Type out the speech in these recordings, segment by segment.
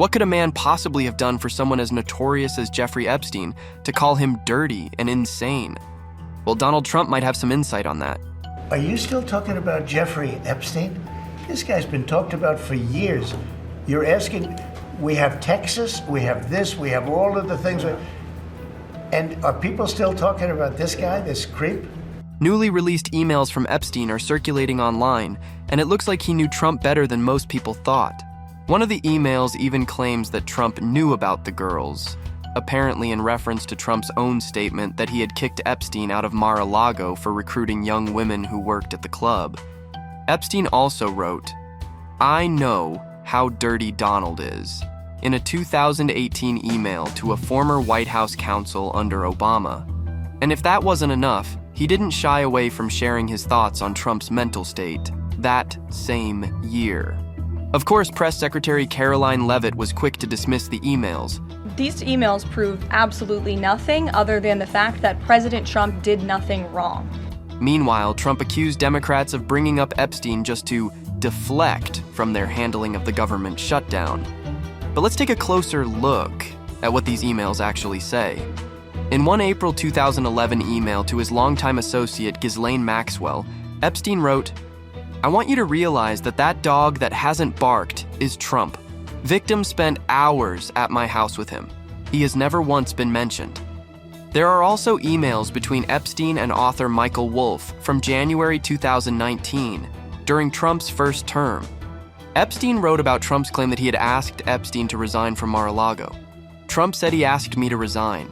What could a man possibly have done for someone as notorious as Jeffrey Epstein to call him dirty and insane? Well, Donald Trump might have some insight on that. Are you still talking about Jeffrey Epstein? This guy's been talked about for years. You're asking, we have Texas, we have this, we have all of the things. And are people still talking about this guy, this creep? Newly released emails from Epstein are circulating online, and it looks like he knew Trump better than most people thought. One of the emails even claims that Trump knew about the girls, apparently in reference to Trump's own statement that he had kicked Epstein out of Mar-a-Lago for recruiting young women who worked at the club. Epstein also wrote, "I know how dirty Donald is," in a 2018 email to a former White House counsel under Obama. And if that wasn't enough, he didn't shy away from sharing his thoughts on Trump's mental state that same year. Of course, Press Secretary Caroline Leavitt was quick to dismiss the emails. These emails prove absolutely nothing other than the fact that President Trump did nothing wrong. Meanwhile, Trump accused Democrats of bringing up Epstein just to deflect from their handling of the government shutdown. But let's take a closer look at what these emails actually say. In one April 2011 email to his longtime associate Ghislaine Maxwell, Epstein wrote, "I want you to realize that that dog that hasn't barked is Trump. Victim spent hours at my house with him. He has never once been mentioned." There are also emails between Epstein and author Michael Wolff from January 2019, during Trump's first term. Epstein wrote about Trump's claim that he had asked Epstein to resign from Mar-a-Lago. "Trump said he asked me to resign.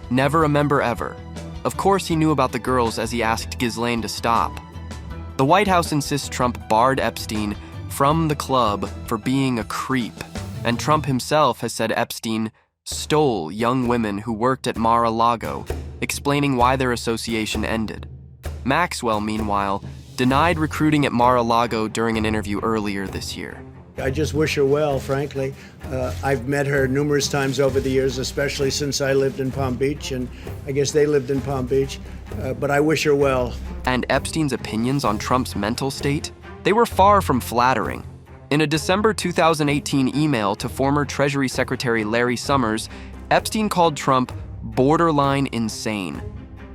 Never remember ever. Of course he knew about the girls as he asked Ghislaine to stop." The White House insists Trump barred Epstein from the club for being a creep, and Trump himself has said Epstein stole young women who worked at Mar-a-Lago, explaining why their association ended. Maxwell, meanwhile, denied recruiting at Mar-a-Lago during an interview earlier this year. I just wish her well, frankly. I've met her numerous times over the years, especially since I lived in Palm Beach, and I guess they lived in Palm Beach, but I wish her well. And Epstein's opinions on Trump's mental state? They were far from flattering. In a December 2018 email to former Treasury Secretary Larry Summers, Epstein called Trump borderline insane.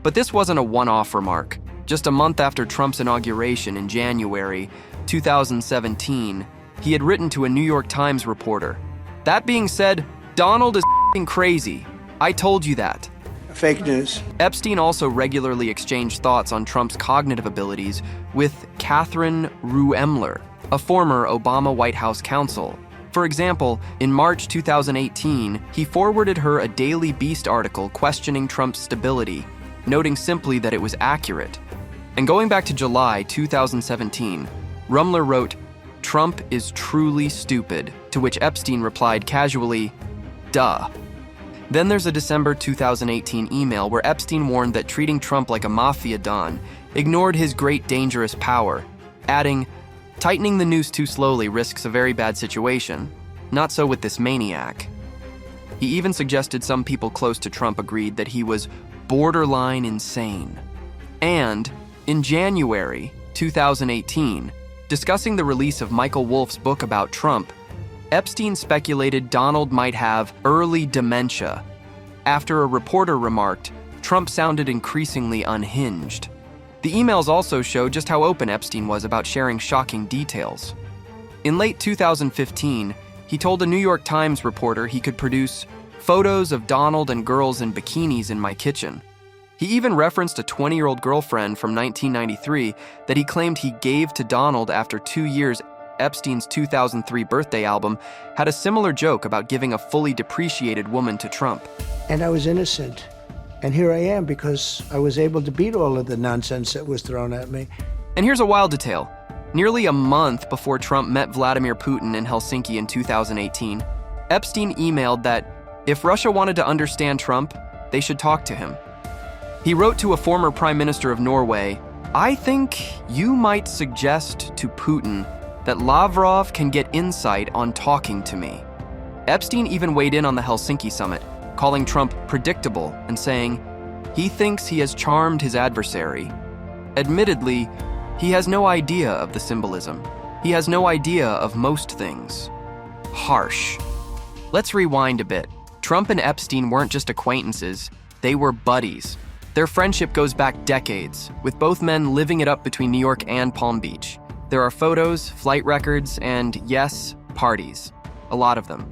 But this wasn't a one-off remark. Just a month after Trump's inauguration in January 2017, he had written to a New York Times reporter, "That being said, Donald is f***ing crazy. I told you that." Fake news. Epstein also regularly exchanged thoughts on Trump's cognitive abilities with Catherine Ruemler, a former Obama White House counsel. For example, in March 2018, he forwarded her a Daily Beast article questioning Trump's stability, noting simply that it was accurate. And going back to July 2017, Rumler wrote, "Trump is truly stupid," to which Epstein replied casually, "Duh." Then there's a December 2018 email where Epstein warned that treating Trump like a mafia don ignored his great dangerous power, adding, "Tightening the noose too slowly risks a very bad situation. Not so with this maniac." He even suggested some people close to Trump agreed that he was borderline insane. And in January 2018, discussing the release of Michael Wolff's book about Trump, Epstein speculated Donald might have early dementia. After a reporter remarked, Trump sounded increasingly unhinged. The emails also show just how open Epstein was about sharing shocking details. In late 2015, he told a New York Times reporter he could produce photos of Donald and girls in bikinis in my kitchen. He even referenced a 20-year-old girlfriend from 1993 that he claimed he gave to Donald after 2 years. Epstein's 2003 birthday album had a similar joke about giving a fully depreciated woman to Trump. And I was innocent. And here I am because I was able to beat all of the nonsense that was thrown at me. And here's a wild detail. Nearly a month before Trump met Vladimir Putin in Helsinki in 2018, Epstein emailed that if Russia wanted to understand Trump, they should talk to him. He wrote to a former Prime Minister of Norway, "I think you might suggest to Putin that Lavrov can get insight on talking to me." Epstein even weighed in on the Helsinki summit, calling Trump predictable and saying, he thinks he has charmed his adversary. Admittedly, he has no idea of the symbolism. He has no idea of most things. Harsh. Let's rewind a bit. Trump and Epstein weren't just acquaintances, they were buddies. Their friendship goes back decades, with both men living it up between New York and Palm Beach. There are photos, flight records, and yes, parties. A lot of them.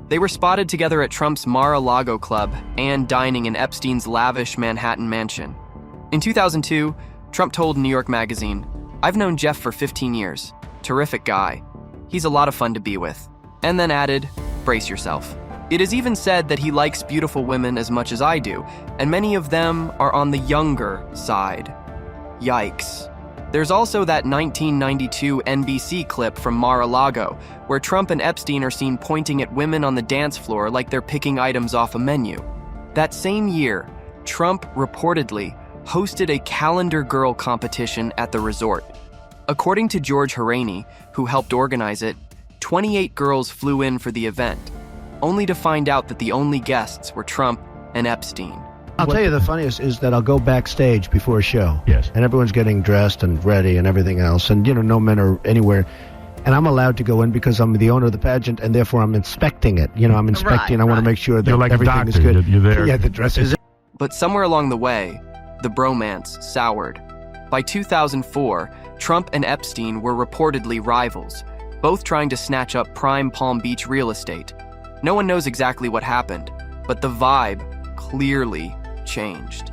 They were spotted together at Trump's Mar-a-Lago club and dining in Epstein's lavish Manhattan mansion. In 2002, Trump told New York Magazine, "I've known Jeff for 15 years. Terrific guy. He's a lot of fun to be with." And then added, "Brace yourself." It is even said that he likes beautiful women as much as I do, and many of them are on the younger side. Yikes. There's also that 1992 NBC clip from Mar-a-Lago, where Trump and Epstein are seen pointing at women on the dance floor like they're picking items off a menu. That same year, Trump reportedly hosted a calendar girl competition at the resort. According to George Haraney, who helped organize it, 28 girls flew in for the event, only to find out that the only guests were Trump and Epstein. I'll tell you the funniest is that I'll go backstage before a show. Yes. And everyone's getting dressed and ready and everything else. And, no men are anywhere. And I'm allowed to go in because I'm the owner of the pageant, and therefore I'm inspecting it. I'm inspecting. I want to make sure that You're like a everything is doctor. good. You're there. Yeah, the dress is. But somewhere along the way, the bromance soured. By 2004, Trump and Epstein were reportedly rivals, both trying to snatch up prime Palm Beach real estate. No one knows exactly what happened, but the vibe clearly changed.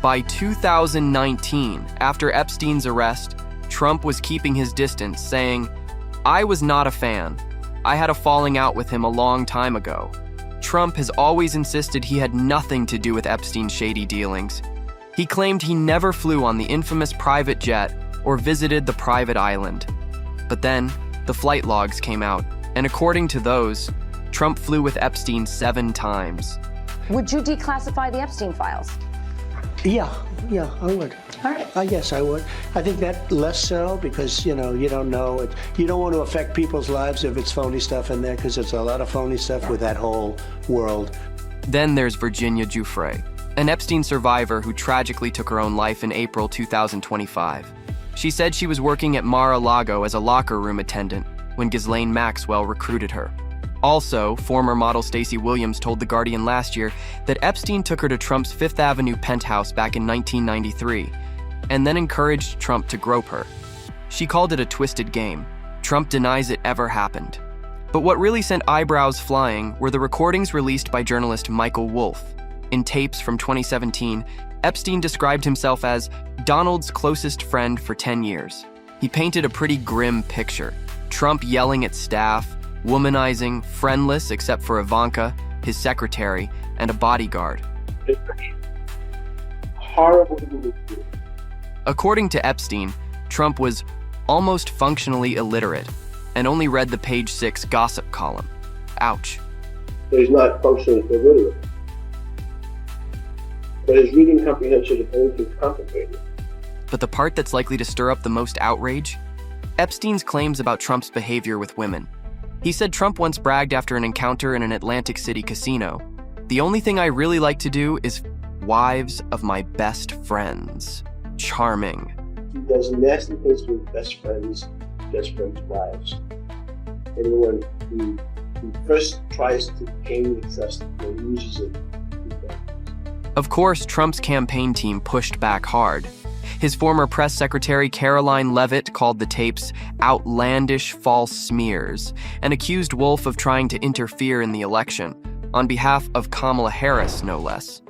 By 2019, after Epstein's arrest, Trump was keeping his distance, saying, "I was not a fan. I had a falling out with him a long time ago." Trump has always insisted he had nothing to do with Epstein's shady dealings. He claimed he never flew on the infamous private jet or visited the private island. But then, the flight logs came out, and according to those, Trump flew with Epstein 7 times. Would you declassify the Epstein files? Yeah, I would. All right. Yes, I would. I think that less so because, you don't know. You don't want to affect people's lives if it's phony stuff in there, because there's a lot of phony stuff with that whole world. Then there's Virginia Giuffre, an Epstein survivor who tragically took her own life in April 2025. She said she was working at Mar-a-Lago as a locker room attendant when Ghislaine Maxwell recruited her. Also, former model Stacey Williams told The Guardian last year that Epstein took her to Trump's Fifth Avenue penthouse back in 1993, and then encouraged Trump to grope her. She called it a twisted game. Trump denies it ever happened. But what really sent eyebrows flying were the recordings released by journalist Michael Wolff. In tapes from 2017, Epstein described himself as Donald's closest friend for 10 years. He painted a pretty grim picture. Trump yelling at staff, womanizing, friendless except for Ivanka, his secretary, and a bodyguard. It's horrible to believe. According to Epstein, Trump was almost functionally illiterate and only read the Page 6 gossip column. Ouch. He's not functionally illiterate. But his reading comprehension of anything is complicated. But the part that's likely to stir up the most outrage? Epstein's claims about Trump's behavior with women. He said Trump once bragged after an encounter in an Atlantic City casino, "The only thing I really like to do is wives of my best friends." Charming. He does nasty things to his best friends' wives. Anyone who first tries to gain the trust and loses it. Of course, Trump's campaign team pushed back hard. His former press secretary Caroline Leavitt called the tapes outlandish false smears and accused Wolff of trying to interfere in the election, on behalf of Kamala Harris, no less.